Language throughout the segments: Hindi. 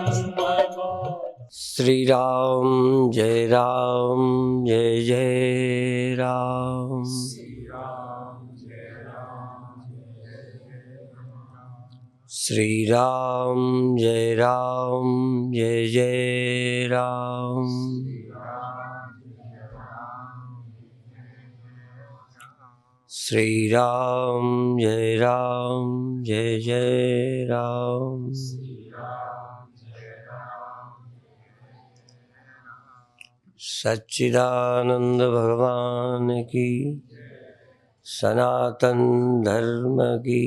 श्री राम जय जय राम। श्री राम जय जय राम। श्री राम जय जय राम। सच्चिदानंद भगवान की, सनातन धर्म की।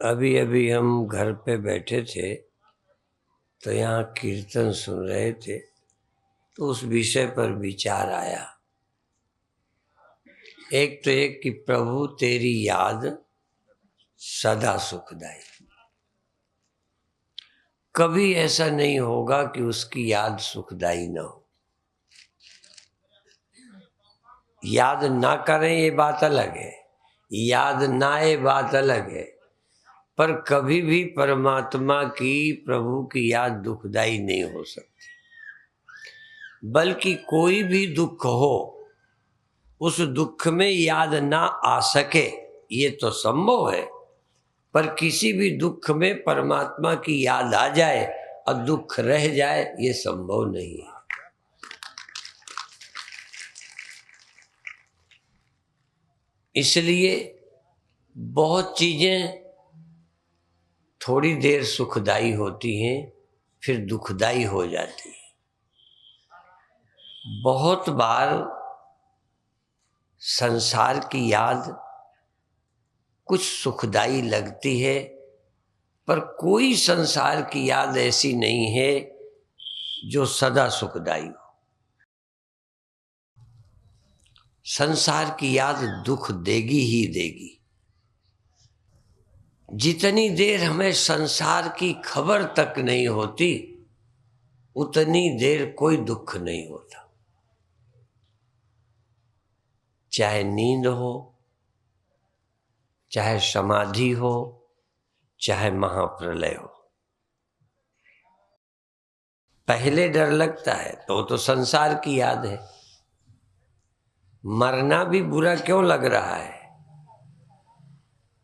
अभी अभी हम घर पे बैठे थे तो यहाँ कीर्तन सुन रहे थे, तो उस विषय पर विचार आया। एक तो एक कि प्रभु तेरी याद सदा सुखदाई। कभी ऐसा नहीं होगा कि उसकी याद सुखदाई न हो। याद ना करें ये बात अलग है, याद ना आए बात अलग है, पर कभी भी परमात्मा की, प्रभु की याद दुखदाई नहीं हो सकती। बल्कि कोई भी दुख हो, उस दुख में याद ना आ सके ये तो संभव है, पर किसी भी दुख में परमात्मा की याद आ जाए और दुख रह जाए ये संभव नहीं है। इसलिए बहुत चीजें थोड़ी देर सुखदाई होती हैं, फिर दुखदाई हो जाती हैं। बहुत बार संसार की याद कुछ सुखदाई लगती है, पर कोई संसार की याद ऐसी नहीं है जो सदा सुखदाई हो। संसार की याद दुख देगी ही देगी। जितनी देर हमें संसार की खबर तक नहीं होती, उतनी देर कोई दुख नहीं होता। चाहे नींद हो, चाहे समाधि हो, चाहे महाप्रलय हो। पहले डर लगता है तो संसार की याद है। मरना भी बुरा क्यों लग रहा है?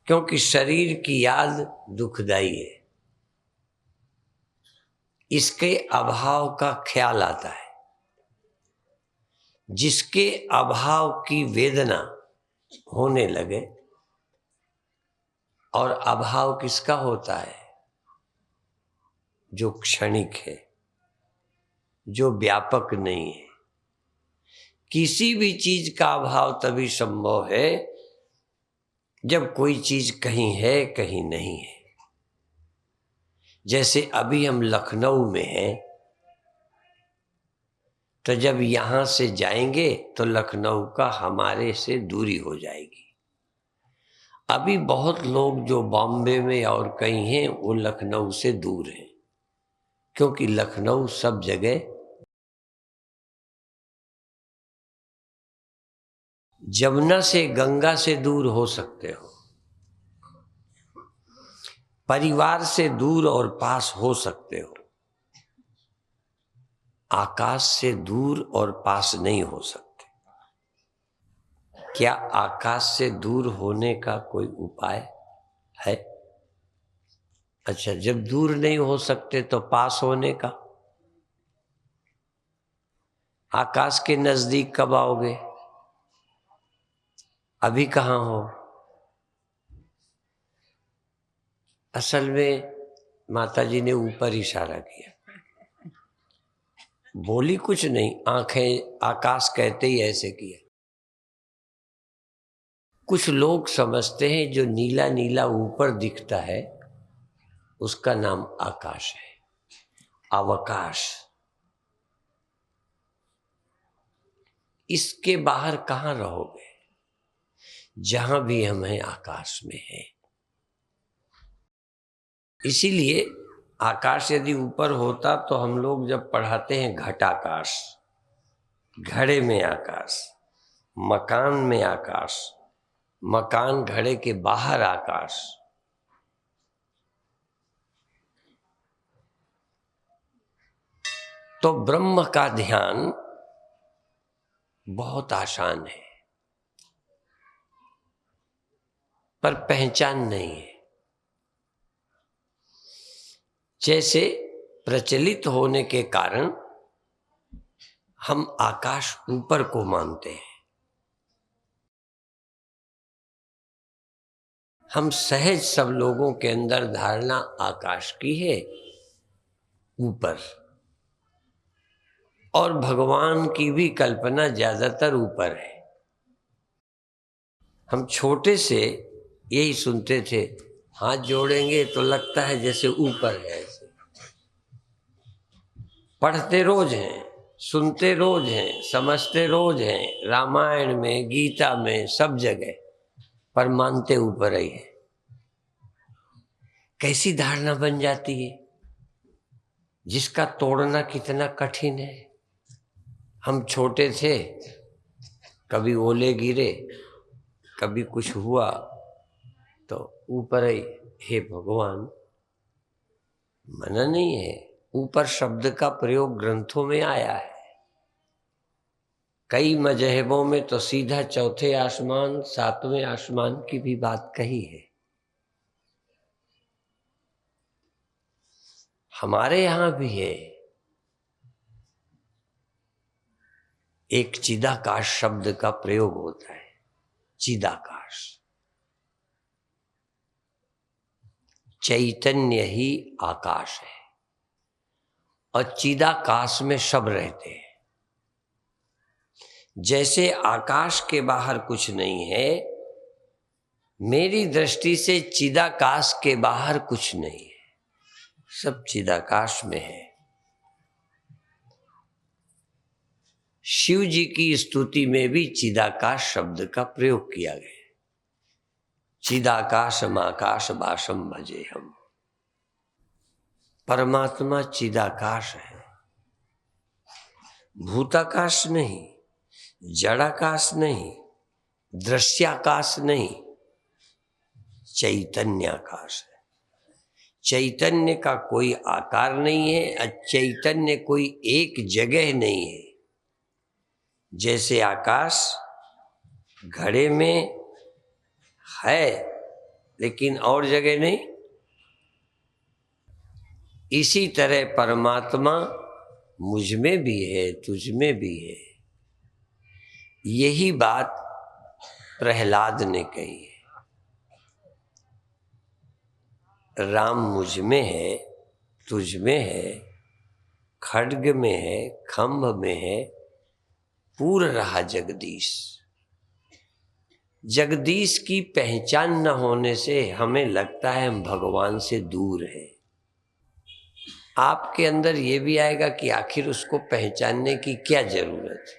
क्योंकि शरीर की याद दुखदाई है। इसके अभाव का ख्याल आता है। जिसके अभाव की वेदना होने लगे, और अभाव किसका होता है? जो क्षणिक है, जो व्यापक नहीं है। किसी भी चीज का अभाव तभी संभव है जब कोई चीज कहीं है कहीं नहीं है। जैसे अभी हम लखनऊ में हैं, तो जब यहां से जाएंगे तो लखनऊ का हमारे से दूरी हो जाएगी। अभी बहुत लोग जो बॉम्बे में और कहीं हैं वो लखनऊ से दूर हैं, क्योंकि लखनऊ सब जगह जमुना से, गंगा से दूर हो सकते हो, परिवार से दूर और पास हो सकते हो, आकाश से दूर और पास नहीं हो सकते। क्या आकाश से दूर होने का कोई उपाय है? अच्छा, जब दूर नहीं हो सकते तो पास होने का? आकाश के नजदीक कब आओगे? अभी कहाँ हो? असल में माताजी ने ऊपर इशारा किया, बोली कुछ नहीं, आंखें आकाश कहते ही ऐसे किया। कुछ लोग समझते हैं जो नीला नीला ऊपर दिखता है उसका नाम आकाश है, अवकाश। इसके बाहर कहाँ रहोगे? जहां भी हम हैं आकाश में हैं। इसीलिए आकाश यदि ऊपर होता तो हम लोग जब पढ़ाते हैं घटाकाश, घड़े में आकाश, मकान में आकाश, मकान घड़े के बाहर आकाश। तो ब्रह्म का ध्यान बहुत आसान है, पर पहचान नहीं है। जैसे प्रचलित होने के कारण हम आकाश ऊपर को मानते हैं। हम सहज सब लोगों के अंदर धारणा आकाश की है ऊपर, और भगवान की भी कल्पना ज्यादातर ऊपर है। हम छोटे से यही सुनते थे, हाथ जोड़ेंगे तो लगता है जैसे ऊपर है। ऐसे पढ़ते रोज हैं, सुनते रोज हैं, समझते रोज हैं, रामायण में, गीता में, सब जगह, पर मानते ऊपर ही है। कैसी धारणा बन जाती है जिसका तोड़ना कितना कठिन है। हम छोटे थे, कभी ओले गिरे, कभी कुछ हुआ तो ऊपर ही, हे भगवान। मना नहीं है, ऊपर शब्द का प्रयोग ग्रंथों में आया है। कई मजहबों में तो सीधा चौथे आसमान, सातवें आसमान की भी बात कही है। हमारे यहां भी है। एक चिदाकाश शब्द का प्रयोग होता है। चिदाकाश, चैतन्य ही आकाश है, और चिदाकाश में सब रहते हैं। जैसे आकाश के बाहर कुछ नहीं है, मेरी दृष्टि से चिदाकाश के बाहर कुछ नहीं है, सब चिदाकाश में है। शिव जी की स्तुति में भी चिदाकाश शब्द का प्रयोग किया गया। चिदाकाशमाकाश भाषम भजे हम। परमात्मा चिदाकाश है, भूताकाश नहीं, जड़ाकाश नहीं, दृश्याकाश नहीं, चैतन्याकाश है। चैतन्य का कोई आकार नहीं है, चैतन्य कोई एक जगह नहीं है। जैसे आकाश घड़े में है लेकिन और जगह नहीं, इसी तरह परमात्मा मुझ में भी है, तुझ में भी है। यही बात प्रहलाद ने कही है। राम मुझ में है, तुझ में है, खड्ग में है, खंभ में है, पूर रहा जगदीश। जगदीश की पहचान न होने से हमें लगता है हम भगवान से दूर हैं। आपके अंदर ये भी आएगा कि आखिर उसको पहचानने की क्या जरूरत है,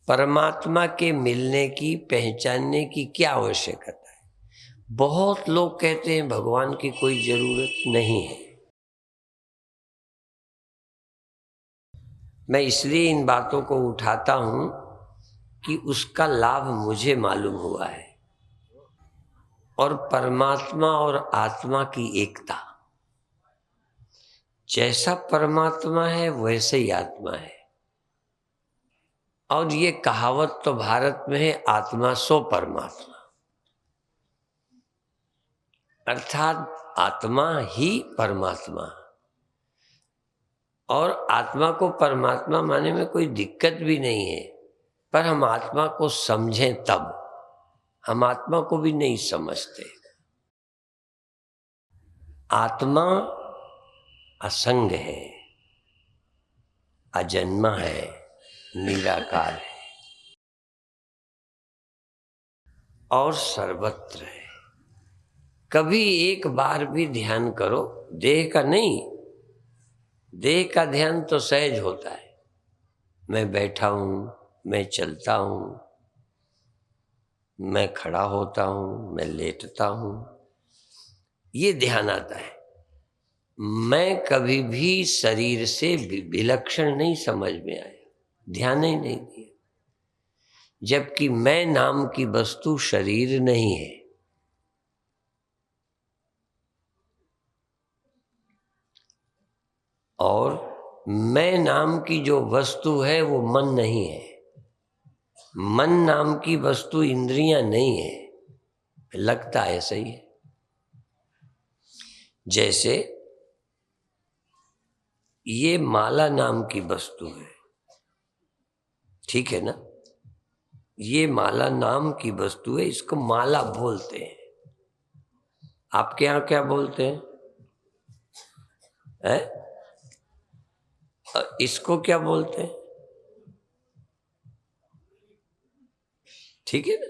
परमात्मा के मिलने की, पहचानने की क्या आवश्यकता है। बहुत लोग कहते हैं भगवान की कोई जरूरत नहीं है। मैं इसलिए इन बातों को उठाता हूं कि उसका लाभ मुझे मालूम हुआ है। और परमात्मा और आत्मा की एकता, जैसा परमात्मा है वैसे ही आत्मा है। और ये कहावत तो भारत में है, आत्मा सो परमात्मा, अर्थात आत्मा ही परमात्मा। और आत्मा को परमात्मा मानने में कोई दिक्कत भी नहीं है, पर हम आत्मा को समझें तब। हम आत्मा को भी नहीं समझते। आत्मा असंग है, अजन्मा है, निराकार है और सर्वत्र है। कभी एक बार भी ध्यान करो, देह का नहीं। देह का ध्यान तो सहज होता है, मैं बैठा हूं, मैं चलता हूं, मैं खड़ा होता हूं, मैं लेटता हूं, ये ध्यान आता है। मैं कभी भी शरीर से विलक्षण नहीं समझ में आया, ध्यान ही नहीं दिया। जबकि मैं नाम की वस्तु शरीर नहीं है। और मैं नाम की जो वस्तु है वो मन नहीं है। मन नाम की वस्तु इंद्रियां नहीं है। लगता है सही है। जैसे ये माला नाम की वस्तु है, ठीक है ना? ये माला नाम की वस्तु है, इसको माला बोलते हैं। आपके यहाँ क्या बोलते हैं? है? इसको क्या बोलते हैं? ठीक है ना?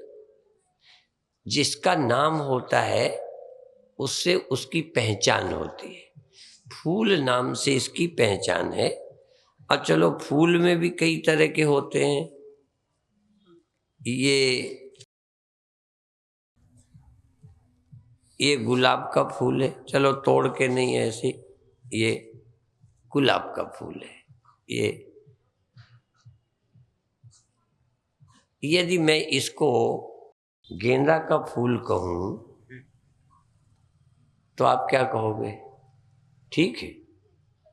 जिसका नाम होता है उससे उसकी पहचान होती है। फूल नाम से इसकी पहचान है। और चलो, फूल में भी कई तरह के होते हैं। ये गुलाब का फूल है, चलो तोड़ के नहीं है ऐसे, ये गुलाब का फूल है। यदि मैं इसको गेंदा का फूल कहूं तो आप क्या कहोगे? ठीक है?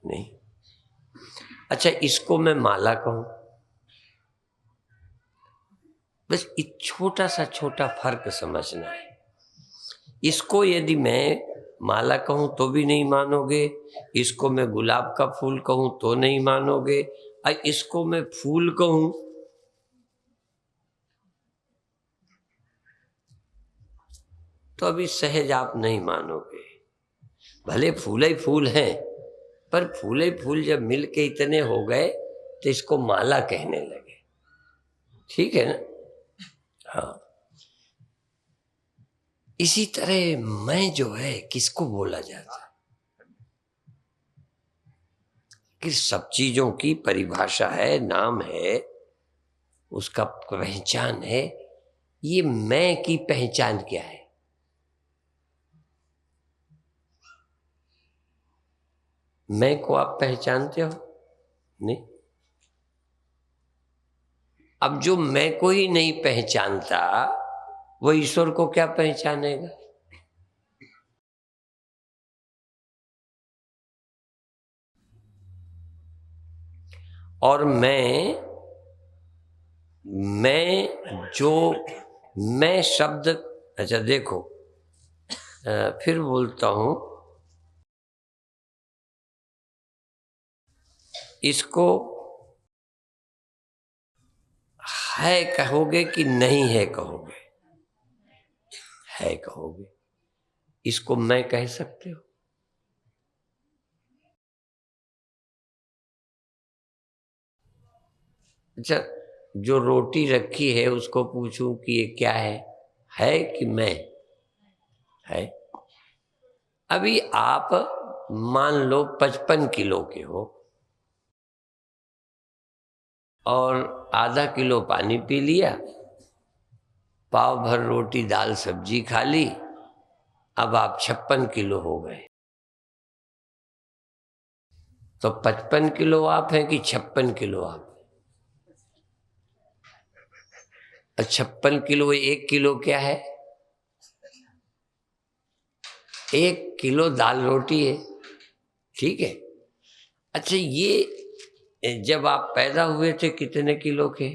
नहीं। अच्छा, इसको मैं माला कहूं, बस एक छोटा सा छोटा फर्क समझना है। इसको यदि मैं माला कहूं तो भी नहीं मानोगे, इसको मैं गुलाब का फूल कहूं तो नहीं मानोगे, और इसको मैं फूल कहूं तो अभी सहज आप नहीं मानोगे। भले फूल ही फूल हैं, पर फूल ही फूल जब मिलके इतने हो गए तो इसको माला कहने लगे। ठीक है ना? हाँ। इसी तरह मैं जो है किसको बोला जाता है? कि सब चीजों की परिभाषा है, नाम है, उसका पहचान है। ये मैं की पहचान क्या है? मैं को आप पहचानते हो? नहीं। अब जो मैं को ही नहीं पहचानता वो ईश्वर को क्या पहचानेगा? और मैं शब्द, अच्छा देखो, फिर बोलता हूं, इसको है कहोगे कि नहीं है कहोगे? है कहोगे। इसको मैं कह सकते हो? अच्छा, जो रोटी रखी है उसको पूछूं कि ये क्या है कि मैं? है। अभी आप मान लो 55 किलो के हो और आधा किलो पानी पी लिया, पाव भर रोटी दाल सब्जी खा ली, अब आप 56 किलो हो गए। तो 55 किलो आप हैं कि 56 किलो आप? और 56 किलो 1 किलो क्या है? 1 किलो दाल रोटी है। ठीक है? अच्छा, ये जब आप पैदा हुए थे कितने किलो के?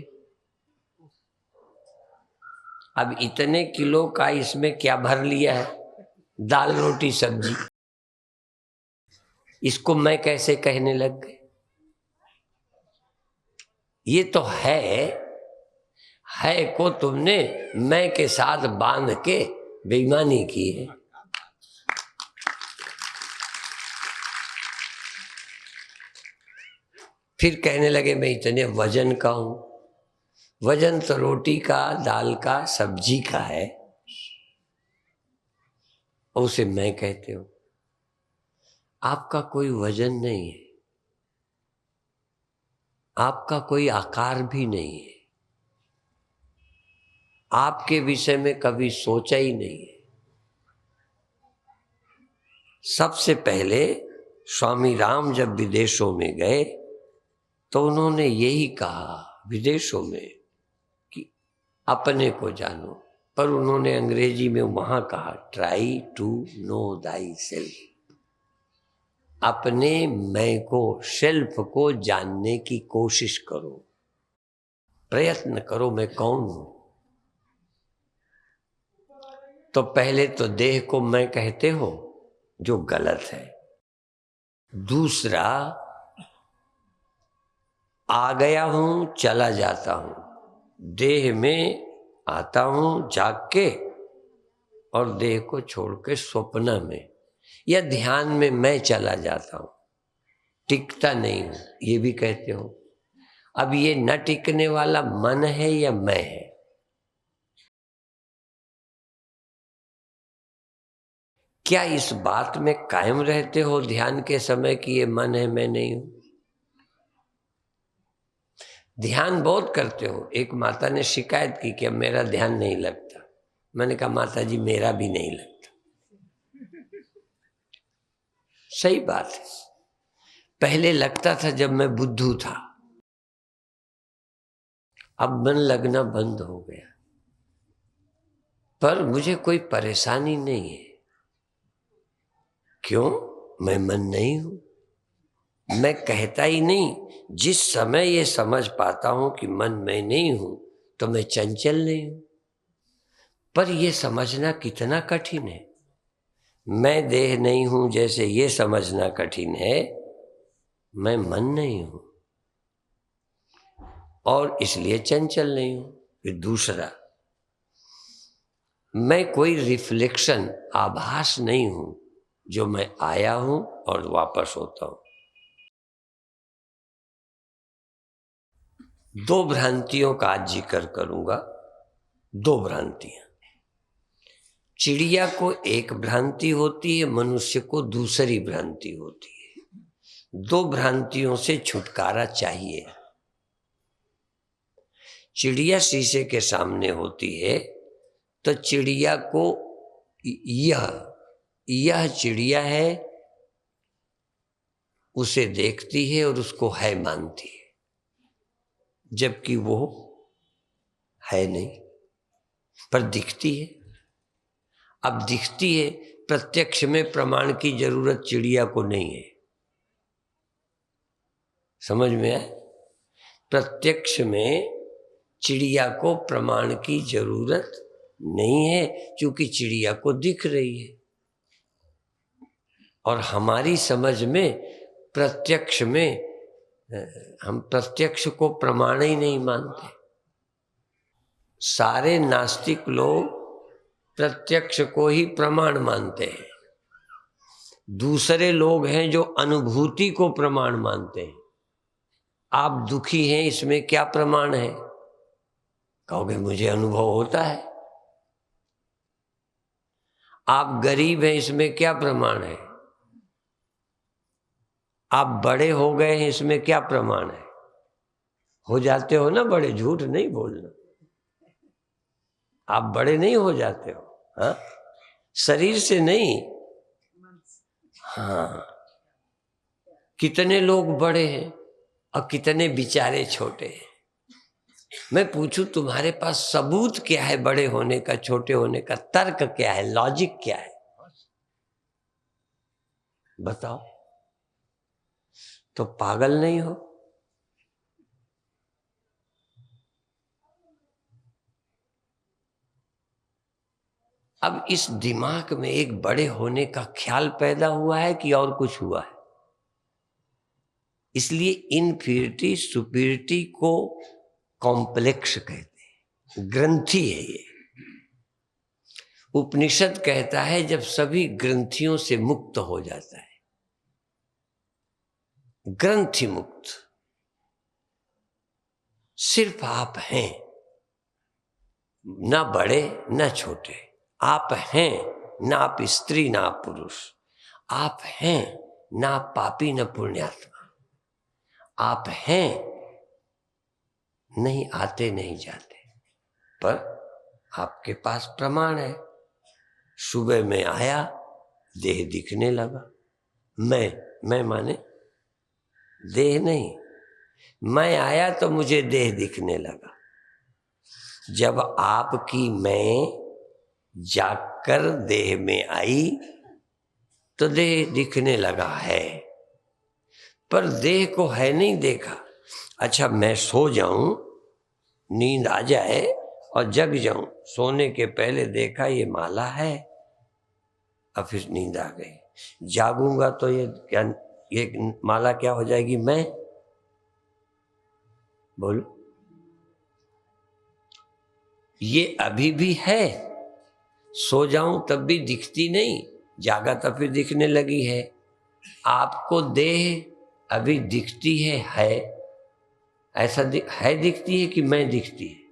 अब इतने किलो का इसमें क्या भर लिया है? दाल रोटी सब्जी। इसको मैं कैसे कहने लग गए? ये तो है को तुमने मैं के साथ बांध के बेईमानी की है। फिर कहने लगे मैं इतने वजन का हूं। वजन तो रोटी का, दाल का, सब्जी का है, और उसे मैं कहते हो। आपका कोई वजन नहीं है, आपका कोई आकार भी नहीं है, आपके विषय में कभी सोचा ही नहीं है। सबसे पहले स्वामी राम जब विदेशों में गए तो उन्होंने यही कहा विदेशों में कि अपने को जानो, पर उन्होंने अंग्रेजी में वहां कहा try to know thy self. अपने मैं को, सेल्फ को जानने की कोशिश करो, प्रयत्न करो मैं कौन हूं। तो पहले तो देह को मैं कहते हो, जो गलत है। दूसरा, आ गया हूं चला जाता हूं, देह में आता हूं जाग के और देह को छोड़ के स्वप्न में या ध्यान में मैं चला जाता हूं, टिकता नहीं हूं, ये भी कहते हो। अब ये न टिकने वाला मन है या मैं है? क्या इस बात में कायम रहते हो ध्यान के समय कि ये मन है मैं नहीं हूं? ध्यान बहुत करते हो। एक माता ने शिकायत की कि अब मेरा ध्यान नहीं लगता। मैंने कहा माता जी मेरा भी नहीं लगता। सही बात है, पहले लगता था जब मैं बुद्धू था, अब मन लगना बंद हो गया। पर मुझे कोई परेशानी नहीं है। क्यों? मैं मन नहीं हूं। मैं कहता ही नहीं। जिस समय ये समझ पाता हूं कि मन मैं नहीं हूं तो मैं चंचल नहीं हूं। पर यह समझना कितना कठिन है। मैं देह नहीं हूं जैसे ये समझना कठिन है, मैं मन नहीं हूं और इसलिए चंचल नहीं हूं। फिर दूसरा, मैं कोई रिफ्लेक्शन, आभास नहीं हूं जो मैं आया हूं और वापस होता हूं। दो भ्रांतियों का आज जिक्र करूंगा। दो भ्रांतियां। चिड़िया को एक भ्रांति होती है, मनुष्य को दूसरी भ्रांति होती है। दो भ्रांतियों से छुटकारा चाहिए। चिड़िया शीशे के सामने होती है तो चिड़िया को यह चिड़िया है उसे देखती है और उसको है मानती है, जबकि वो है नहीं, पर दिखती है। अब दिखती है, प्रत्यक्ष में प्रमाण की जरूरत चिड़िया को नहीं है। समझ में आए? प्रत्यक्ष में चिड़िया को प्रमाण की जरूरत नहीं है, क्योंकि चिड़िया को दिख रही है। और हमारी समझ में प्रत्यक्ष में हम प्रत्यक्ष को प्रमाण ही नहीं मानते। सारे नास्तिक लोग प्रत्यक्ष को ही प्रमाण मानते हैं। दूसरे लोग हैं जो अनुभूति को प्रमाण मानते हैं। आप दुखी हैं, इसमें क्या प्रमाण है? कहोगे मुझे अनुभव होता है। आप गरीब हैं, इसमें क्या प्रमाण है? आप बड़े हो गए हैं, इसमें क्या प्रमाण है? हो जाते हो ना बड़े, झूठ नहीं बोलना। आप बड़े नहीं हो जाते हो, हाँ? शरीर से नहीं, हाँ। कितने लोग बड़े हैं और कितने बेचारे छोटे हैं। मैं पूछूं तुम्हारे पास सबूत क्या है बड़े होने का, छोटे होने का? तर्क क्या है, लॉजिक क्या है? बताओ। तो पागल नहीं हो। अब इस दिमाग में एक बड़े होने का ख्याल पैदा हुआ है कि और कुछ हुआ है? इसलिए इनफीरिटी सुपीरिटी को कॉम्प्लेक्स कहते हैं, ग्रंथि है ये। उपनिषद कहता है जब सभी ग्रंथियों से मुक्त हो जाता है, ग्रंथि मुक्त, सिर्फ आप हैं, ना बड़े ना छोटे। आप हैं, ना आप स्त्री ना आप पुरुष। आप हैं, ना आप पापी ना पुण्यात्मा। आप हैं, नहीं आते नहीं जाते, पर आपके पास प्रमाण है। सुबह में आया, देह दिखने लगा। मैं माने देह नहीं। मैं आया तो मुझे देह दिखने लगा। जब आपकी मैं जाकर देह में आई तो देह दिखने लगा है, पर देह को है नहीं देखा। अच्छा, मैं सो जाऊं, नींद आ जाए और जग जाऊं, सोने के पहले देखा ये माला है, अब फिर नींद आ गई। जागूंगा तो ये क्या, ये माला क्या हो जाएगी? मैं। बोलो, ये अभी भी है। सो जाऊं तब भी दिखती नहीं, जागा तब फिर दिखने लगी है। आपको देह अभी दिखती है ऐसा है दिखती है कि मैं दिखती है?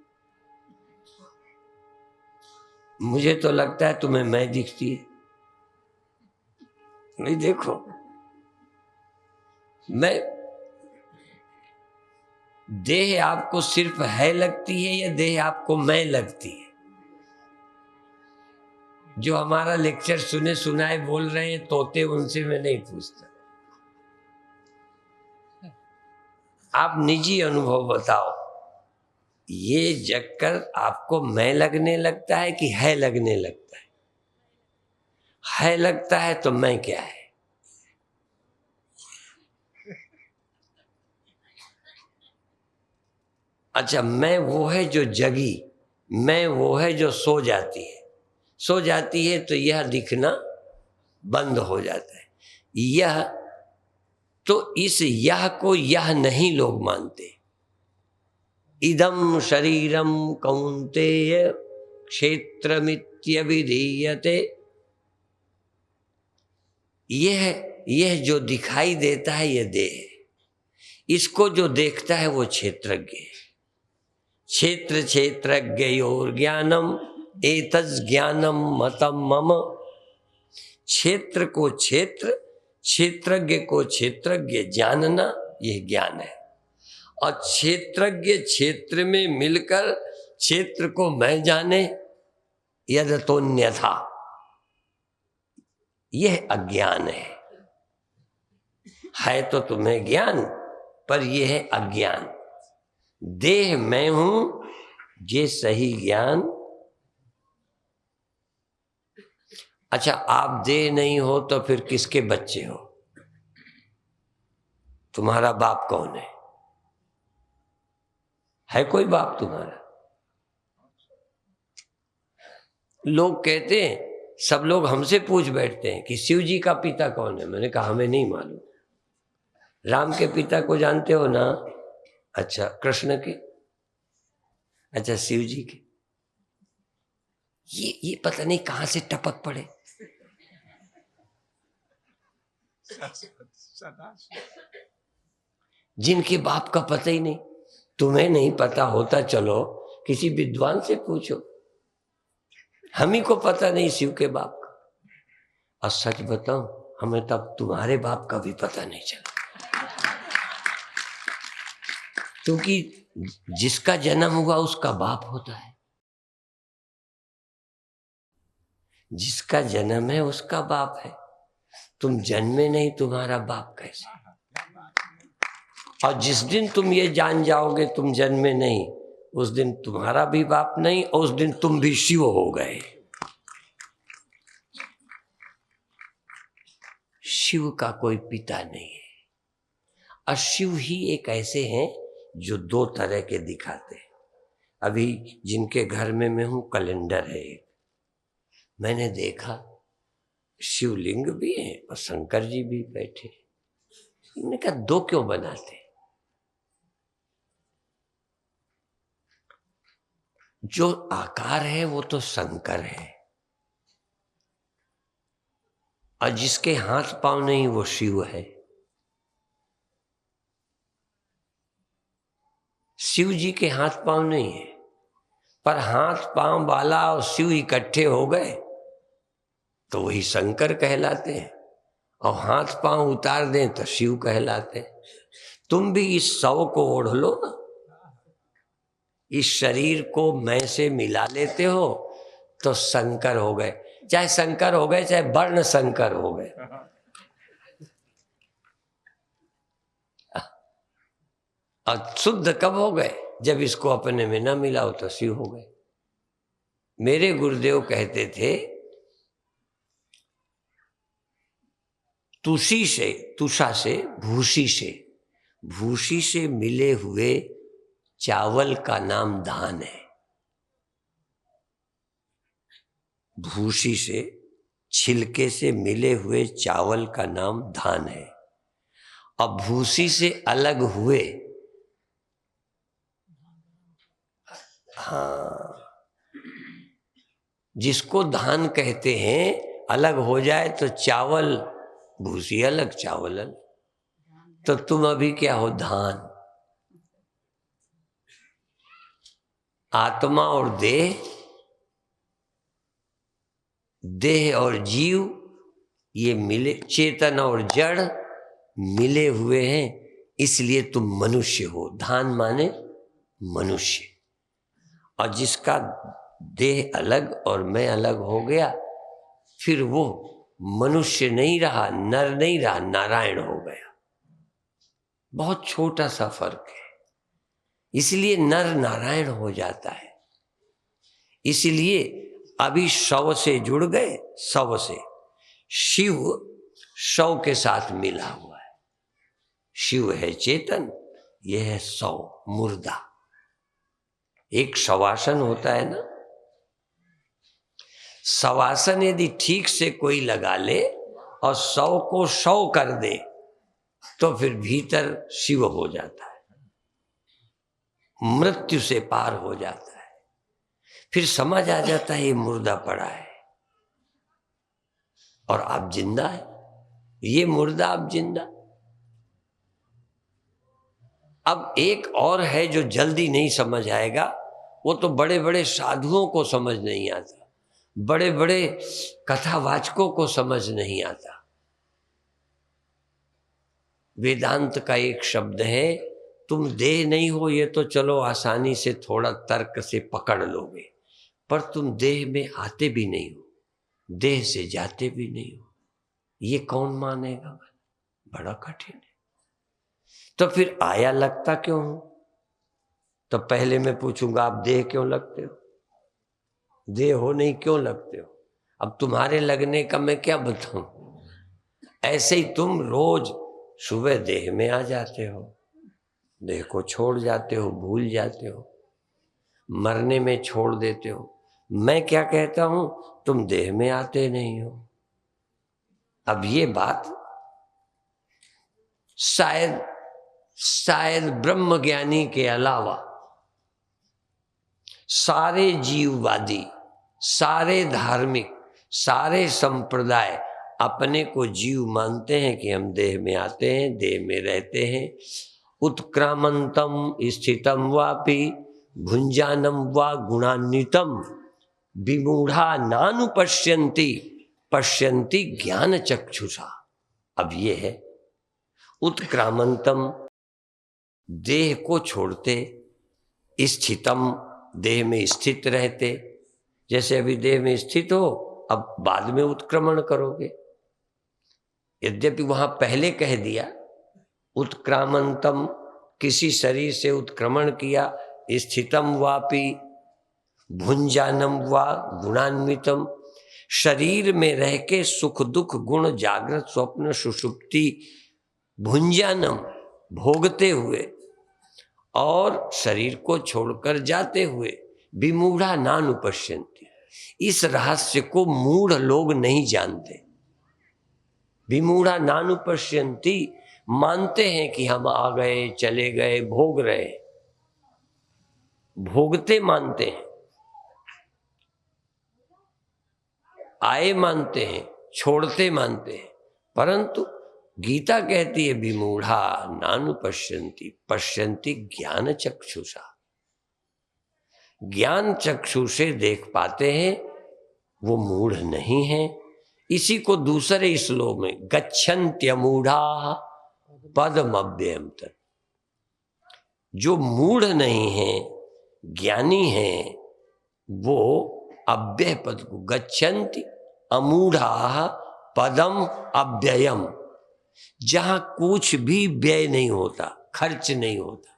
मुझे तो लगता है तुम्हें मैं दिखती है। नहीं, देखो, मैं देह आपको सिर्फ है लगती है या देह आपको मैं लगती है? जो हमारा लेक्चर सुने सुनाए बोल रहे हैं तोते, उनसे मैं नहीं पूछता। आप निजी अनुभव बताओ, ये जगकर आपको मैं लगने लगता है कि है लगने लगता है? है लगता है तो मैं क्या है? अच्छा, मैं वो है जो जगी, मैं वो है जो सो जाती है। सो जाती है तो यह दिखना बंद हो जाता है। यह तो इस यह को यह नहीं लोग मानते। इदं शरीरम कौन्तेय क्षेत्रमित्यभिधीयते। यह जो दिखाई देता है ये देह है। इसको जो देखता है वो क्षेत्रज्ञ है। क्षेत्र क्षेत्रज्ञयोर ज्ञानम एतस् ज्ञानम मतम मम। क्षेत्र को क्षेत्र, क्षेत्रज्ञ को क्षेत्रज्ञ जानना, यह ज्ञान है। और क्षेत्रज्ञ क्षेत्र में मिलकर क्षेत्र को मैं जाने, यदतोन्यथा, यह अज्ञान है तो तुम्हें ज्ञान, पर यह है अज्ञान। देह मैं हूं, ये सही ज्ञान। अच्छा, आप देह नहीं हो तो फिर किसके बच्चे हो? तुम्हारा बाप कौन है कोई बाप तुम्हारा? लोग कहते हैं, सब लोग हमसे पूछ बैठते हैं कि शिव जी का पिता कौन है। मैंने कहा हमें नहीं मालूम। राम के पिता को जानते हो ना? अच्छा, कृष्ण के? अच्छा, शिव जी के? ये पता नहीं कहां से टपक पड़े। जिनके बाप का पता ही नहीं। तुम्हें नहीं पता होता, चलो किसी विद्वान से पूछो। हम ही को पता नहीं शिव के बाप का। और सच बताऊं, हमें तब तुम्हारे बाप का भी पता नहीं चला। क्योंकि जिसका जन्म हुआ उसका बाप होता है। जिसका जन्म है उसका बाप है। तुम जन्मे नहीं, तुम्हारा बाप कैसे? और जिस दिन तुम ये जान जाओगे तुम जन्मे नहीं, उस दिन तुम्हारा भी बाप नहीं, और उस दिन तुम भी शिव हो गए। शिव का कोई पिता नहीं है। और शिव ही एक ऐसे हैं जो दो तरह के दिखाते हैं। अभी जिनके घर में मैं हूं, कैलेंडर है एक, मैंने देखा शिवलिंग भी है और शंकर जी भी बैठे। मैंने कहा दो क्यों बनाते? जो आकार है वो तो शंकर है, और जिसके हाथ पांव नहीं वो शिव है। शिव जी के हाथ पांव नहीं है, पर हाथ पांव बाला और शिव इकट्ठे हो गए तो वही शंकर कहलाते हैं, और हाथ पांव उतार दें तो शिव कहलाते हैं। तुम भी इस शव को ओढ़ लो ना, इस शरीर को मैं से मिला लेते हो तो शंकर हो गए। चाहे शंकर हो गए, चाहे वर्ण शंकर हो गए। और शुद्ध कब हो गए? जब इसको अपने में न मिला तो शिव हो गए। मेरे गुरुदेव कहते थे तुषा से भूसी से मिले हुए चावल का नाम धान है। भूसी से, छिलके से मिले हुए चावल का नाम धान है। अब भूसी से अलग हुए, हाँ, जिसको धान कहते हैं, अलग हो जाए तो चावल, भूसी अलग चावल अलग, तो तुम अभी क्या हो? धान। आत्मा और देह, देह और जीव ये मिले, चेतन और जड़ मिले हुए हैं, इसलिए तुम मनुष्य हो। धान माने मनुष्य। और जिसका देह अलग और मैं अलग हो गया, फिर वो मनुष्य नहीं रहा, नर नहीं रहा, नारायण हो गया। बहुत छोटा सा फर्क है, इसलिए नर नारायण हो जाता है। इसलिए अभी शव से जुड़ गए, शव से, शिव शव के साथ मिला हुआ है। शिव है चेतन, यह है शव, मुर्दा। एक शवासन होता है ना, शवासन यदि ठीक से कोई लगा ले और शव को शव कर दे तो फिर भीतर शिव हो जाता है, मृत्यु से पार हो जाता है। फिर समझ आ जाता है ये मुर्दा पड़ा है और आप जिंदा है, ये मुर्दा आप जिंदा। अब एक और है जो जल्दी नहीं समझ आएगा, वो तो बड़े बड़े साधुओं को समझ नहीं आता, बड़े बड़े कथावाचकों को समझ नहीं आता। वेदांत का एक शब्द है, तुम देह नहीं हो ये तो चलो आसानी से थोड़ा तर्क से पकड़ लोगे, पर तुम देह में आते भी नहीं हो, देह से जाते भी नहीं हो, ये कौन मानेगा? बड़ा कठिन है। तो फिर आया लगता क्यों हो? तो पहले मैं पूछूंगा, आप देह क्यों लगते हो? देह हो नहीं क्यों लगते हो? अब तुम्हारे लगने का मैं क्या बताऊं? ऐसे ही तुम रोज सुबह देह में आ जाते हो, देह को छोड़ जाते हो, भूल जाते हो, मरने में छोड़ देते हो। मैं क्या कहता हूं, तुम देह में आते नहीं हो। अब ये बात शायद ब्रह्म ज्ञानी के अलावा सारे जीववादी, सारे धार्मिक, सारे संप्रदाय अपने को जीव मानते हैं कि हम देह में आते हैं, देह में रहते हैं। उत्क्रामंतम स्थितम वापि भुंजानम वा गुणान्वितम विमूढ़ा नानुपश्यन्ति पश्यन्ति ज्ञान चक्षुषा। अब ये है उत्क्रामंतम, देह को छोड़ते, स्थितम, देह में स्थित रहते। जैसे अभी देह में स्थित हो, अब बाद में उत्क्रमण करोगे, यद्यपि वहां पहले कह दिया उत्क्रामंतम, किसी शरीर से उत्क्रमण किया, स्थितम वापि भुंजानम वा गुणान्वितम, शरीर में रह के सुख दुख गुण जागृत स्वप्न सुषुप्ति भुंजानम भोगते हुए और शरीर को छोड़कर जाते हुए, विमूढ़ा नानुपश्यन्ति, इस रहस्य को मूढ़ लोग नहीं जानते। विमूढ़ा नानुपश्यन्ति, मानते हैं कि हम आ गए चले गए, भोग रहे, भोगते मानते हैं, आए मानते हैं, छोड़ते मानते हैं, परंतु गीता कहती है विमूढ़ा नानुपश्यन्ति पश्यन्ति ज्ञान चक्षुषा। ज्ञान चक्षु से देख पाते हैं, वो मूढ़ नहीं है। इसी को दूसरे श्लोक में गच्छन्त्यमूढ़ा पदमव्ययम् तत्, जो मूढ़ नहीं है, ज्ञानी है, वो अव्यय पद को गच्छन्ति अमूढ़ा पदम अव्ययम, जहां कुछ भी व्यय नहीं होता, खर्च नहीं होता,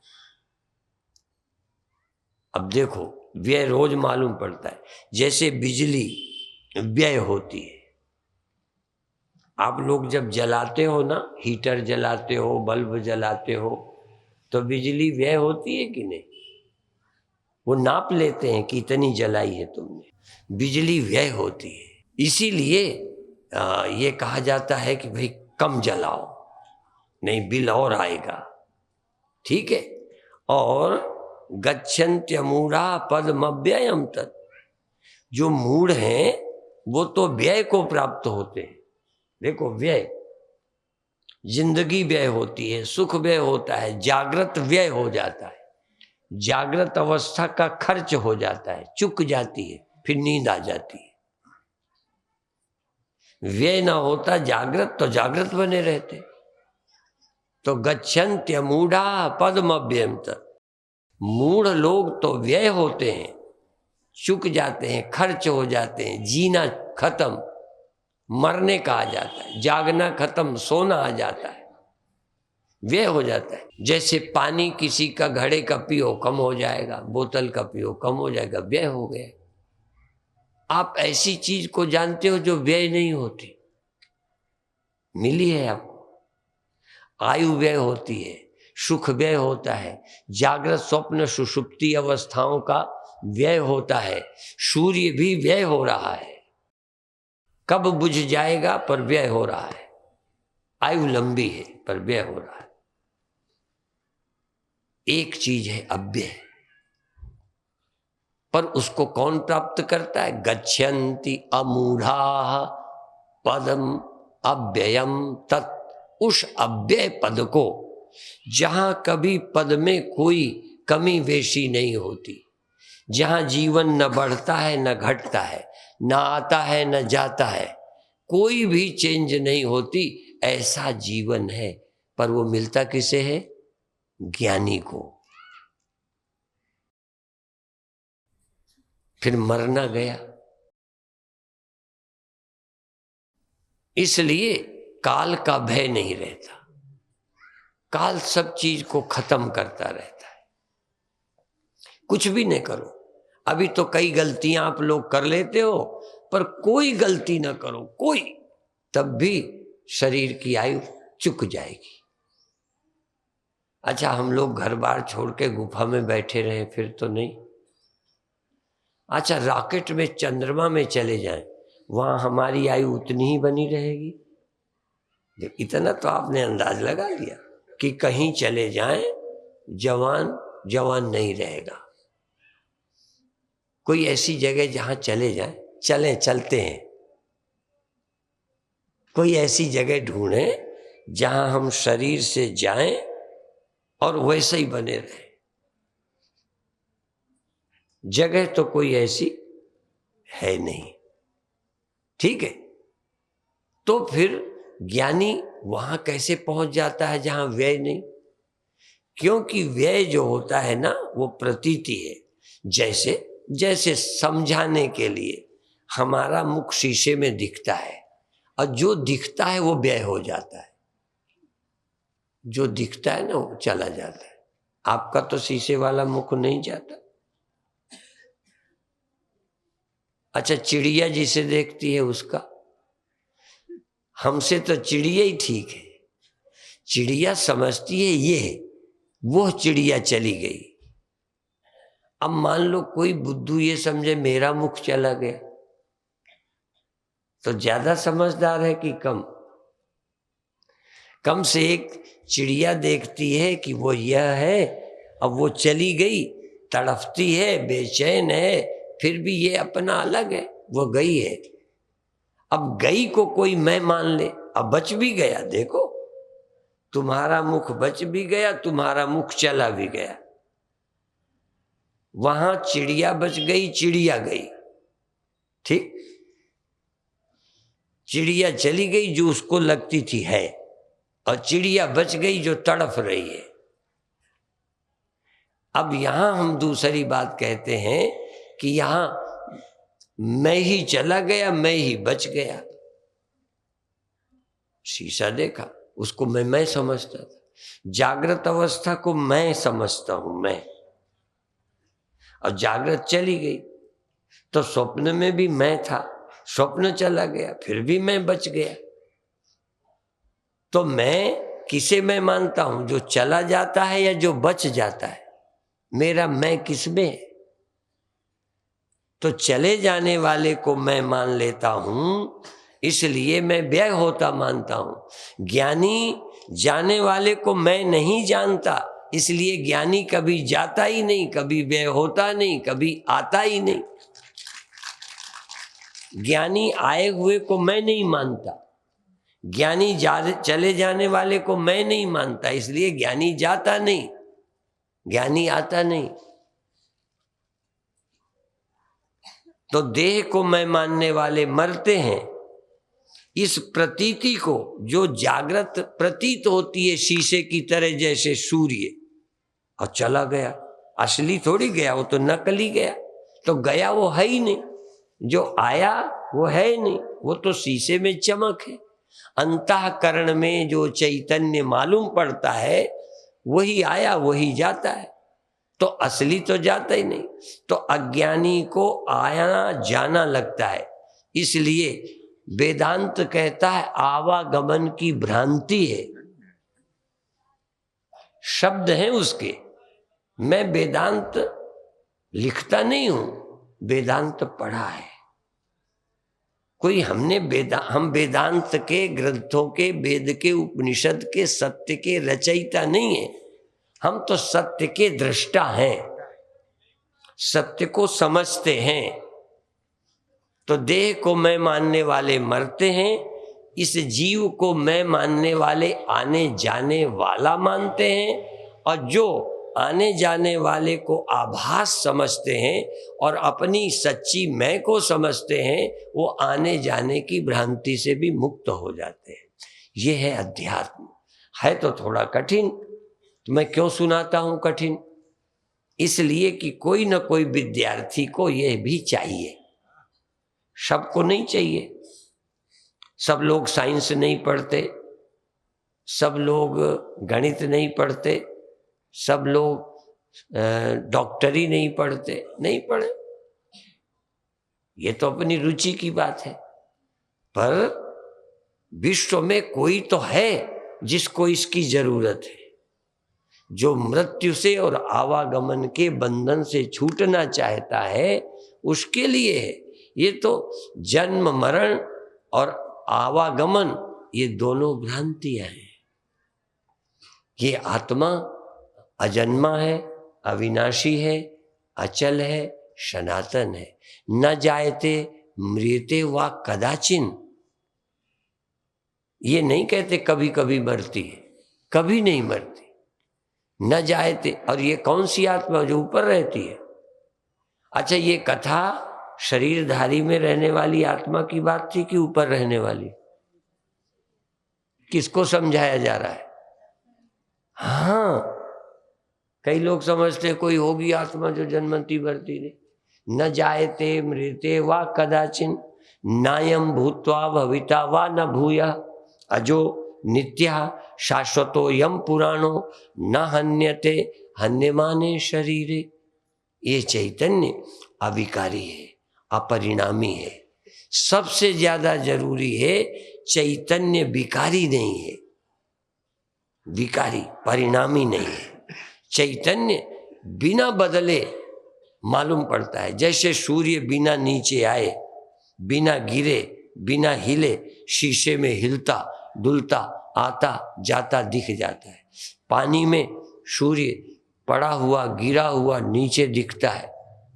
अब देखो व्यय रोज मालूम पड़ता है। जैसे बिजली व्यय होती है, आप लोग जब जलाते हो ना, हीटर जलाते हो, बल्ब जलाते हो, तो बिजली व्यय होती है कि नहीं? वो नाप लेते हैं कि इतनी जलाई है तुमने। बिजली व्यय होती है। इसीलिए ये कहा जाता है कि भाई कम जलाओ, नहीं बिल और आएगा। ठीक है। और गच्छन्त्यमूढ़ा पदमव्ययम तत्, जो मूढ़ हैं वो तो व्यय को प्राप्त होते हैं। देखो व्यय, जिंदगी व्यय होती है, सुख व्यय होता है, जागृत व्यय हो जाता है, जागृत अवस्था का खर्च हो जाता है, चुक जाती है, फिर नींद आ जाती है। व्यय ना होता जागृत तो जागृत बने रहते। तो गच्छन्त्यमूढ़ा पदमव्ययम तत्, मूढ़ लोग तो व्यय होते हैं, चुक जाते हैं, खर्च हो जाते हैं, जीना खत्म, मरने का आ जाता है, जागना खत्म, सोना आ जाता है, व्यय हो जाता है। जैसे पानी किसी का घड़े का पियो कम हो जाएगा, बोतल का पियो कम हो जाएगा, व्यय हो गया। आप ऐसी चीज को जानते हो जो व्यय नहीं होती, मिली है आपको। आयु व्यय होती है, सुख व्यय होता है, जागृत स्वप्न सुषुप्ति अवस्थाओं का व्यय होता है, सूर्य भी व्यय हो रहा है, कब बुझ जाएगा पर व्यय हो रहा है। आयु लंबी है पर व्यय हो रहा है। एक चीज है अव्यय, पर उसको कौन प्राप्त करता है? गच्छन्ति अमूढ़ा पदम अव्ययम तत्, उस अव्यय पद को, जहां कभी पद में कोई कमी वेशी नहीं होती, जहां जीवन न बढ़ता है न घटता है, न आता है न जाता है, कोई भी चेंज नहीं होती, ऐसा जीवन है। पर वो मिलता किसे है? ज्ञानी को। फिर मरना गया। इसलिए काल का भय नहीं रहता, काल सब चीज को खत्म करता रहता है। कुछ भी नहीं करो, अभी तो कई गलतियां आप लोग कर लेते हो, पर कोई गलती ना करो कोई, तब भी शरीर की आयु चुक जाएगी। अच्छा, हम लोग घर बार छोड़ के गुफा में बैठे रहे फिर तो नहीं। अच्छा, रॉकेट में चंद्रमा में चले जाएं, वहां हमारी आयु उतनी ही बनी रहेगी। इतना तो आपने अंदाज लगा लिया कि कहीं चले जाएं, जवान जवान नहीं रहेगा। कोई ऐसी जगह जहां चले जाएं, चलते हैं, कोई ऐसी जगह ढूंढें जहां हम शरीर से जाएं और वैसे ही बने रहें। जगह तो कोई ऐसी है नहीं। ठीक है, तो फिर ज्ञानी वहां कैसे पहुंच जाता है जहां व्यय नहीं? क्योंकि व्यय जो होता है ना, वो प्रतीति है। जैसे जैसे समझाने के लिए हमारा मुख शीशे में दिखता है, और जो दिखता है वो व्यय हो जाता है, जो दिखता है ना वो चला जाता है। आपका तो शीशे वाला मुख नहीं जाता। अच्छा, चिड़िया जिसे देखती है उसका, हमसे तो चिड़िया ही ठीक है। चिड़िया समझती है ये है, वो चिड़िया चली गई। अब मान लो कोई बुद्धू ये समझे मेरा मुख चला गया, तो ज्यादा समझदार है कि कम? कम से एक चिड़िया देखती है कि वो यह है, अब वो चली गई, तड़पती है, बेचैन है, फिर भी ये अपना अलग है, वो गई है। अब गई को कोई मैं मान ले, अब बच भी गया। देखो, तुम्हारा मुख बच भी गया, तुम्हारा मुख चला भी गया। वहां चिड़िया बच गई, चिड़िया गई, ठीक। चिड़िया चली गई जो उसको लगती थी है, और चिड़िया बच गई जो तड़प रही है। अब यहां हम दूसरी बात कहते हैं कि यहां मैं ही चला गया, मैं ही बच गया। शीशा देखा, उसको मैं समझता था, जागृत अवस्था को मैं समझता हूं मैं, और जागृत चली गई, तो स्वप्न में भी मैं था, स्वप्न चला गया, फिर भी मैं बच गया। तो मैं किसे मैं मानता हूं, जो चला जाता है या जो बच जाता है? मेरा मैं किसमें है? तो चले जाने वाले को मैं मान लेता हूं, इसलिए मैं व्यय होता मानता हूं। ज्ञानी जाने वाले को मैं नहीं जानता, इसलिए ज्ञानी कभी जाता ही नहीं, कभी व्यय होता नहीं, कभी आता ही नहीं। ज्ञानी आए हुए को मैं नहीं मानता, ज्ञानी चले जाने वाले को मैं नहीं मानता, इसलिए ज्ञानी जाता नहीं, ज्ञानी आता नहीं। तो देह को मैं मानने वाले मरते हैं। इस प्रतीति को जो जागृत प्रतीत होती है शीशे की तरह, जैसे सूर्य, और चला गया, असली थोड़ी गया, वो तो नकली गया। तो गया वो है ही नहीं, जो आया वो है ही नहीं, वो तो शीशे में चमक है। अंतःकरण में जो चैतन्य मालूम पड़ता है वही आया वही जाता है, तो असली तो जाता ही नहीं। तो अज्ञानी को आना जाना लगता है, इसलिए वेदांत कहता है आवागमन की भ्रांति है। शब्द हैं उसके, मैं वेदांत लिखता नहीं हूं, वेदांत पढ़ा है। कोई हम वेदांत के ग्रंथों के, वेद के, उपनिषद के, सत्य के रचयिता नहीं है। हम तो सत्य के दृष्टा हैं, सत्य को समझते हैं। तो देह को मैं मानने वाले मरते हैं, इस जीव को मैं मानने वाले आने जाने वाला मानते हैं, और जो आने जाने वाले को आभास समझते हैं और अपनी सच्ची मैं को समझते हैं, वो आने जाने की भ्रांति से भी मुक्त हो जाते हैं। ये है अध्यात्म। है तो थोड़ा कठिन, तो मैं क्यों सुनाता हूं कठिन? इसलिए कि कोई न कोई विद्यार्थी को यह भी चाहिए, सबको नहीं चाहिए। सब लोग साइंस नहीं पढ़ते, सब लोग गणित नहीं पढ़ते, सब लोग डॉक्टरी नहीं पढ़ते, नहीं पढ़े, ये तो अपनी रुचि की बात है। पर विश्व में कोई तो है जिसको इसकी जरूरत है, जो मृत्यु से और आवागमन के बंधन से छूटना चाहता है, उसके लिए है। ये तो जन्म मरण और आवागमन, ये दोनों भ्रांतियां हैं। ये आत्मा अजन्मा है, अविनाशी है, अचल है, सनातन है। न जायते मृते वा कदाचिन। ये नहीं कहते कभी कभी मरती है, कभी नहीं मरती। न जायते, और ये कौन सी आत्मा जो ऊपर रहती है? अच्छा, ये कथा शरीरधारी में रहने वाली आत्मा की बात थी कि ऊपर रहने वाली? किसको समझाया जा रहा है? हाँ, कई लोग समझते कोई होगी आत्मा जो जन्मती मरती नहीं। न जायते मृते वा कदाचिन, नायम भूत्वा भविता वा न भूया, अजो नित्या शाश्वतो यम पुराणो न हन्यते हन्यमाने शरीरे। ये चैतन्य अविकारी है, अपरिणामी है। सबसे ज्यादा जरूरी है चैतन्य विकारी नहीं है, विकारी परिणामी नहीं है। चैतन्य बिना बदले मालूम पड़ता है, जैसे सूर्य बिना नीचे आए, बिना गिरे, बिना हिले शीशे में हिलता डुलता आता जाता दिख जाता है। पानी में सूर्य पड़ा हुआ गिरा हुआ नीचे दिखता है,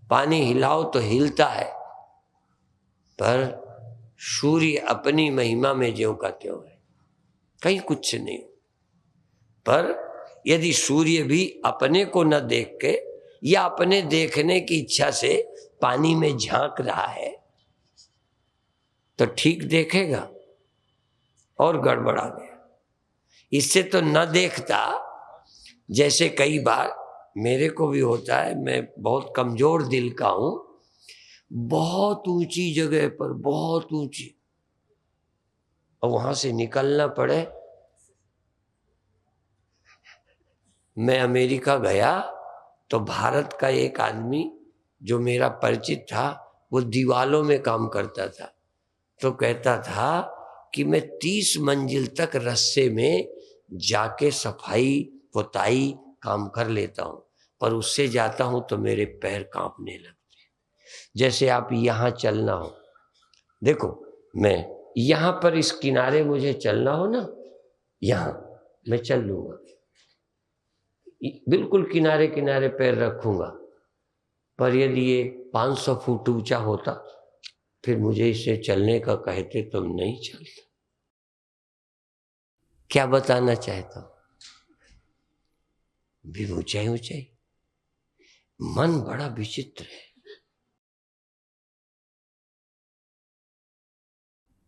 पानी हिलाओ तो हिलता है, पर सूर्य अपनी महिमा में ज्यों का त्यों है, कहीं कुछ नहीं। पर यदि सूर्य भी अपने को न देख के या अपने देखने की इच्छा से पानी में झांक रहा है तो ठीक देखेगा, और गड़बड़ा गया। इससे तो न देखता। जैसे कई बार मेरे को भी होता है, मैं बहुत कमजोर दिल का हूं, बहुत ऊंची जगह पर, बहुत ऊंची, और वहां से निकलना पड़े। मैं अमेरिका गया तो भारत का एक आदमी जो मेरा परिचित था वो दीवालों में काम करता था, तो कहता था कि मैं 30 मंजिल तक रस्से में जाके सफाई पुताई काम कर लेता हूँ, पर उससे जाता हूँ तो मेरे पैर कांपने लगते। जैसे आप यहाँ चलना हो, देखो मैं यहाँ पर इस किनारे मुझे चलना हो ना, यहाँ मैं चल लूँगा, बिल्कुल किनारे किनारे पैर रखूँगा, पर यदि ये 500 फुट ऊंचा होता फिर मुझे इसे चलने का कहते तो नहीं चलता। क्या बताना चाहता हूँ? भी ऊंचाई ऊंचाई, मन बड़ा विचित्र है।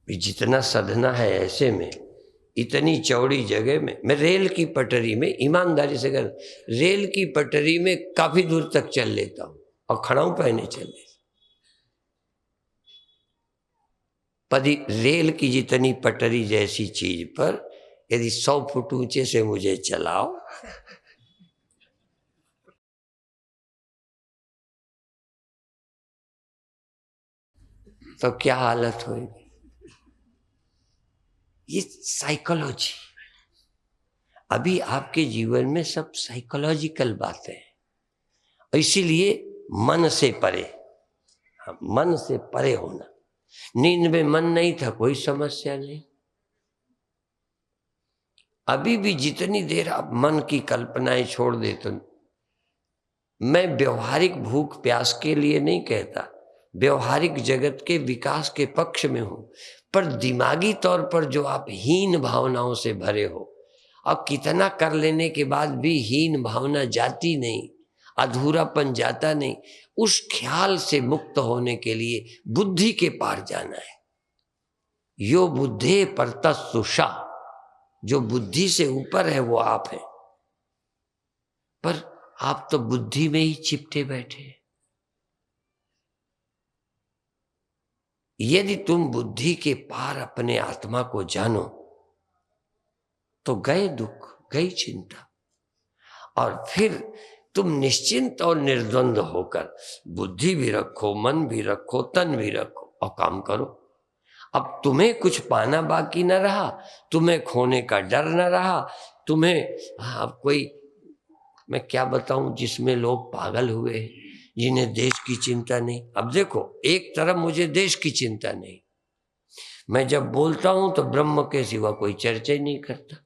जितना सधना है ऐसे में, इतनी चौड़ी जगह में, मैं रेल की पटरी में ईमानदारी से कर, रेल की पटरी में काफी दूर तक चल लेता हूं और खड़ाऊ पहने चल लेता। पदी रेल की जितनी पटरी जैसी चीज पर यदि 100 फुट ऊंचे से मुझे चलाओ तो क्या हालत होगी? ये साइकोलॉजी, अभी आपके जीवन में सब साइकोलॉजिकल बातें हैं, इसीलिए मन से परे, मन से परे होना। नींद में मन नहीं था, कोई समस्या नहीं। अभी भी जितनी देर आप मन की कल्पनाएं छोड़ देते, मैं व्यवहारिक भूख प्यास के लिए नहीं कहता, व्यवहारिक जगत के विकास के पक्ष में हूं, पर दिमागी तौर पर जो आप हीन भावनाओं से भरे हो, अब कितना कर लेने के बाद भी हीन भावना जाती नहीं, अधूरापन जाता नहीं, उस ख्याल से मुक्त होने के लिए बुद्धि के पार जाना है। यो बुद्धे परतस्तुषा, जो बुद्धि से ऊपर है वो आप है, पर आप तो बुद्धि में ही चिपटे बैठे। यदि तुम बुद्धि के पार अपने आत्मा को जानो तो गए दुख, गई चिंता, और फिर तुम निश्चिंत और निर्द्वंद होकर बुद्धि भी रखो, मन भी रखो, तन भी रखो और काम करो। अब तुम्हें कुछ पाना बाकी न रहा, तुम्हें खोने का डर न रहा, तुम्हें अब कोई, मैं क्या बताऊं, जिसमें लोग पागल हुए हैं, जिन्हें देश की चिंता नहीं। अब देखो, एक तरफ मुझे देश की चिंता नहीं, मैं जब बोलता हूं तो ब्रह्म के सिवा कोई चर्चा ही नहीं करता,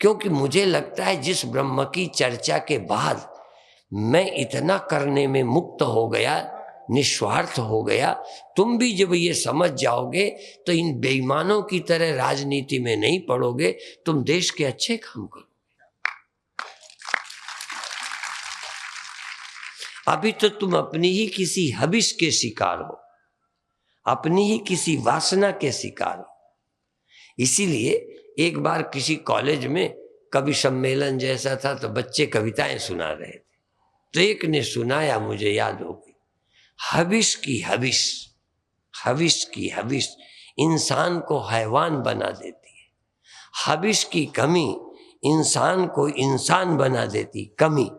क्योंकि मुझे लगता है जिस ब्रह्म की चर्चा के बाद मैं इतना करने में मुक्त हो गया, निस्वार्थ हो गया, तुम भी जब ये समझ जाओगे तो इन बेईमानों की तरह राजनीति में नहीं पड़ोगे, तुम देश के अच्छे काम करो। अभी तो तुम अपनी ही किसी हबिश के शिकार हो, अपनी ही किसी वासना के शिकार हो। इसीलिए एक बार किसी कॉलेज में कवि सम्मेलन जैसा था, तो बच्चे कविताएं सुना रहे थे, तो एक ने सुनाया, मुझे याद हो गई, हबिश की हबिश, हबिश की हबिश इंसान को हैवान बना देती है, हबिश की कमी इंसान को इंसान बना देती, कमी,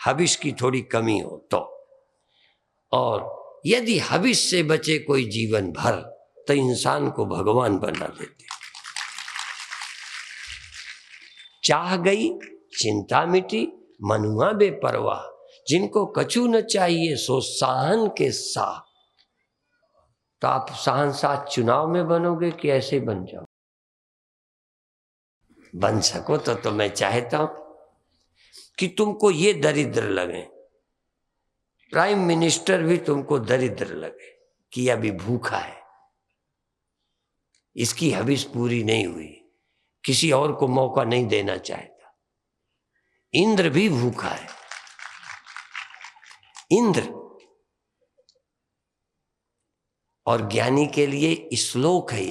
हबिश की थोड़ी कमी हो तो। और यदि हबिश से बचे कोई जीवन भर तो इंसान को भगवान बना देते। चाह गई चिंता मिटी, मनुआ बेपरवाह, जिनको कछु न चाहिए सो साहन के सा। तो आप शहंशाह चुनाव में बनोगे कि ऐसे बन जाओ? बन सको तो मैं चाहता हूं कि तुमको ये दरिद्र लगे, प्राइम मिनिस्टर भी तुमको दरिद्र लगे कि अभी भूखा है, इसकी हबिश पूरी नहीं हुई, किसी और को मौका नहीं देना चाहता। इंद्र भी भूखा है, इंद्र। और ज्ञानी के लिए श्लोक है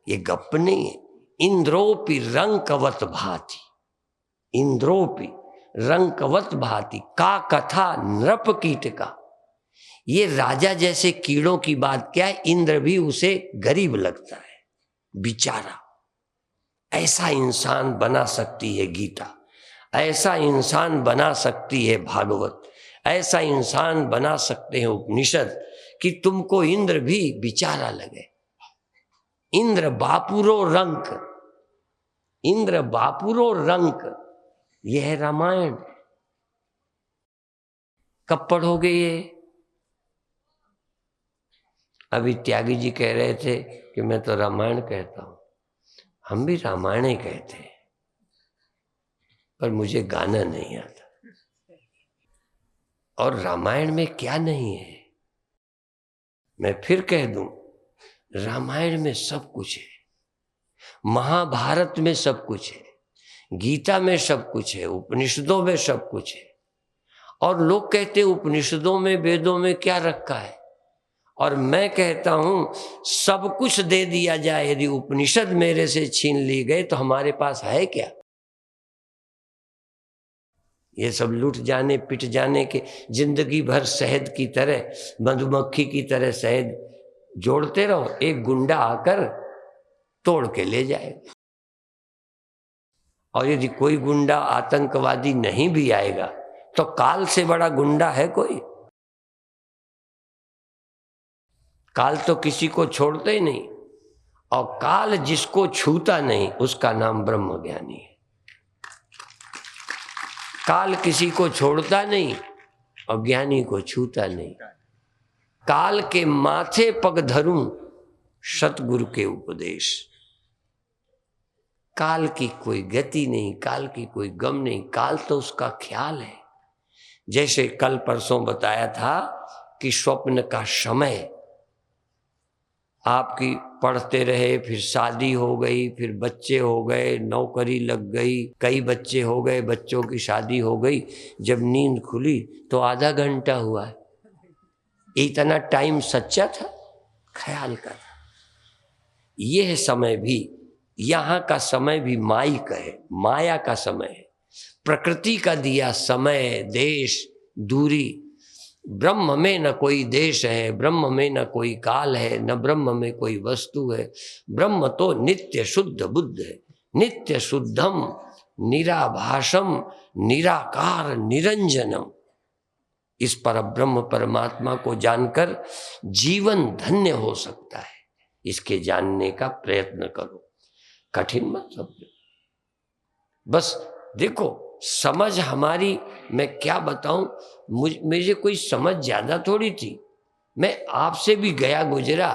ये गप नहीं है। इंद्रोपि रंकवत भाति, इंद्रोपि रंकवत भाति, का कथा नृप कीट का। ये राजा जैसे कीड़ों की बात क्या है, इंद्र भी उसे गरीब लगता है बेचारा। ऐसा इंसान बना सकती है गीता, ऐसा इंसान बना सकती है भागवत, ऐसा इंसान बना सकते हैं उपनिषद कि तुमको इंद्र भी बेचारा लगे। इंद्र बापुरो रंक, इंद्र बापुरो रंक, यह है रामायण। कब पढ़ोगे ये? अभी त्यागी जी कह रहे थे कि मैं तो रामायण कहता हूं। हम भी रामायण ही कहते हैं, पर मुझे गाना नहीं आता। और रामायण में क्या नहीं है, मैं फिर कह दूं, रामायण में सब कुछ है, महाभारत में सब कुछ है, गीता में सब कुछ है, उपनिषदों में सब कुछ है। और लोग कहते हैं उपनिषदों में वेदों में क्या रखा है, और मैं कहता हूं सब कुछ दे दिया जाए, यदि उपनिषद मेरे से छीन ली गए तो हमारे पास है क्या? ये सब लूट जाने पिट जाने के, जिंदगी भर शहद की तरह, मधुमक्खी की तरह शहद जोड़ते रहो, एक गुंडा आकर तोड़ के ले जाएगा। और यदि कोई गुंडा आतंकवादी नहीं भी आएगा तो काल से बड़ा गुंडा है कोई? काल तो किसी को छोड़ते ही नहीं, और काल जिसको छूता नहीं उसका नाम ब्रह्म ज्ञानी है। काल किसी को छोड़ता नहीं और ज्ञानी को छूता नहीं। काल के माथे पग धरूं सतगुरु के उपदेश। काल की कोई गति नहीं, काल की कोई गम नहीं, काल तो उसका ख्याल है। जैसे कल परसों बताया था कि स्वप्न का समय, आपकी पढ़ते रहे, फिर शादी हो गई, फिर बच्चे हो गए, नौकरी लग गई, कई बच्चे हो गए, बच्चों की शादी हो गई, जब नींद खुली तो आधा घंटा हुआ है। इतना टाइम सच्चा था? ख्याल का था। यह समय भी, यहाँ का समय भी माइक है, माया का समय है, प्रकृति का दिया समय, देश, दूरी। ब्रह्म में न कोई देश है, ब्रह्म में न कोई काल है, न ब्रह्म में कोई वस्तु है। ब्रह्म तो नित्य शुद्ध बुद्ध है, नित्य शुद्धम निराभाषम निराकार निरंजनम। इस पर ब्रह्म परमात्मा को जानकर जीवन धन्य हो सकता है। इसके जानने का प्रयत्न करो, कठिन मत समझो। बस देखो, समझ हमारी, मैं क्या बताऊं, मुझे कोई समझ ज्यादा थोड़ी थी। मैं आपसे भी गया गुजरा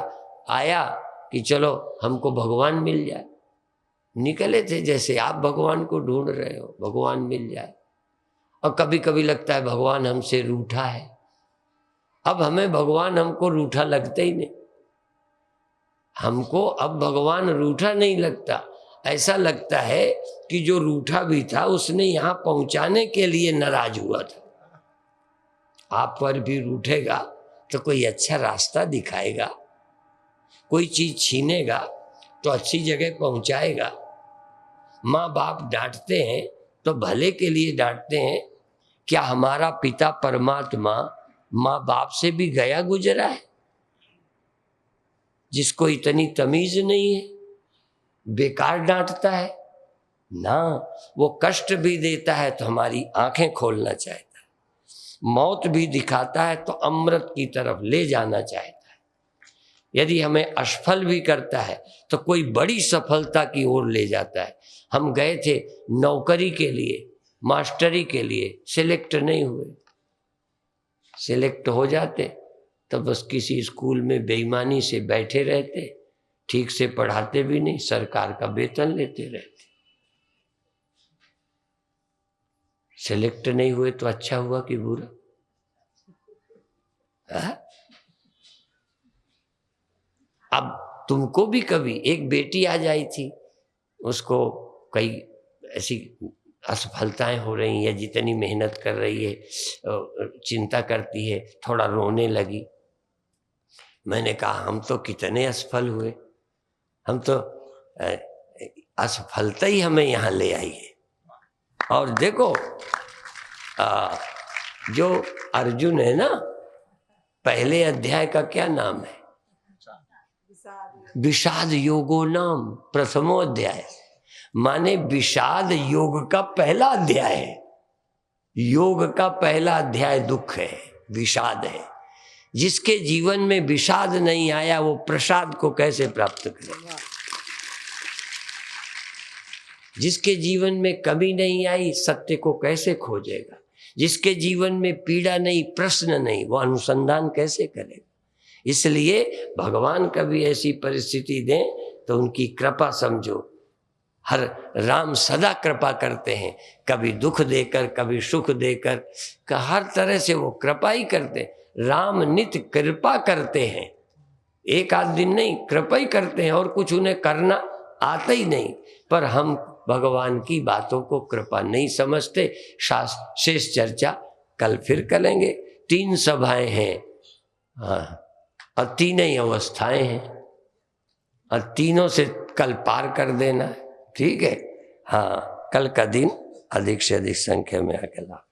आया कि चलो हमको भगवान मिल जाए। निकले थे जैसे आप भगवान को ढूंढ रहे हो, भगवान मिल जाए। और कभी कभी लगता है भगवान हमसे रूठा है। अब हमें भगवान हमको रूठा लगता ही नहीं। हमको अब भगवान रूठा नहीं लगता। ऐसा लगता है कि जो रूठा भी था उसने यहाँ पहुंचाने के लिए नाराज हुआ था। आप पर भी रूठेगा तो कोई अच्छा रास्ता दिखाएगा, कोई चीज छीनेगा तो अच्छी जगह पहुंचाएगा। माँ बाप डांटते हैं तो भले के लिए डांटते हैं। क्या हमारा पिता परमात्मा माँ बाप से भी गया गुजरा है? जिसको इतनी तमीज नहीं है, बेकार डांटता है ना। वो कष्ट भी देता है तो हमारी आंखें खोलना चाहता है, मौत भी दिखाता है तो अमृत की तरफ ले जाना चाहता है। यदि हमें असफल भी करता है तो कोई बड़ी सफलता की ओर ले जाता है। हम गए थे नौकरी के लिए, मास्टरी के लिए, सिलेक्ट नहीं हुए। सिलेक्ट हो जाते तो बस किसी स्कूल में बेईमानी से बैठे रहते, ठीक से पढ़ाते भी नहीं, सरकार का वेतन लेते रहते। सिलेक्ट नहीं हुए तो अच्छा हुआ कि बुरा? अब तुमको भी कभी एक बेटी आ जाई थी, उसको कई ऐसी असफलताएं हो रही हैं, जितनी मेहनत कर रही है, चिंता करती है, थोड़ा रोने लगी। मैंने कहा हम तो कितने असफल हुए, हम तो असफलता ही हमें यहाँ ले आई है। और देखो जो अर्जुन है ना, पहले अध्याय का क्या नाम है? विषाद योगो नाम प्रथमो अध्याय, माने विषाद योग का पहला अध्याय है। योग का पहला अध्याय दुख है, विषाद है। जिसके जीवन में विषाद नहीं आया वो प्रसाद को कैसे प्राप्त करेगा? जिसके जीवन में कमी नहीं आई सत्य को कैसे खोजेगा? जिसके जीवन में पीड़ा नहीं, प्रश्न नहीं, वो अनुसंधान कैसे करेगा? इसलिए भगवान कभी ऐसी परिस्थिति दें तो उनकी कृपा समझो। हर राम सदा कृपा करते हैं, कभी दुख देकर, कभी सुख देकर, हर तरह से वो कृपा ही करते हैं। राम नित्य कृपा करते हैं, एक आध दिन नहीं, कृपा ही करते हैं और कुछ उन्हें करना आता ही नहीं। पर हम भगवान की बातों को कृपा नहीं समझते। शेष चर्चा कल फिर करेंगे। 3 सभाएं हैं, हाँ, और 3 ही अवस्थाएं हैं, और तीनों से कल पार कर देना है। ठीक है, हाँ, कल का दिन अधिक से अधिक संख्या में आके ला।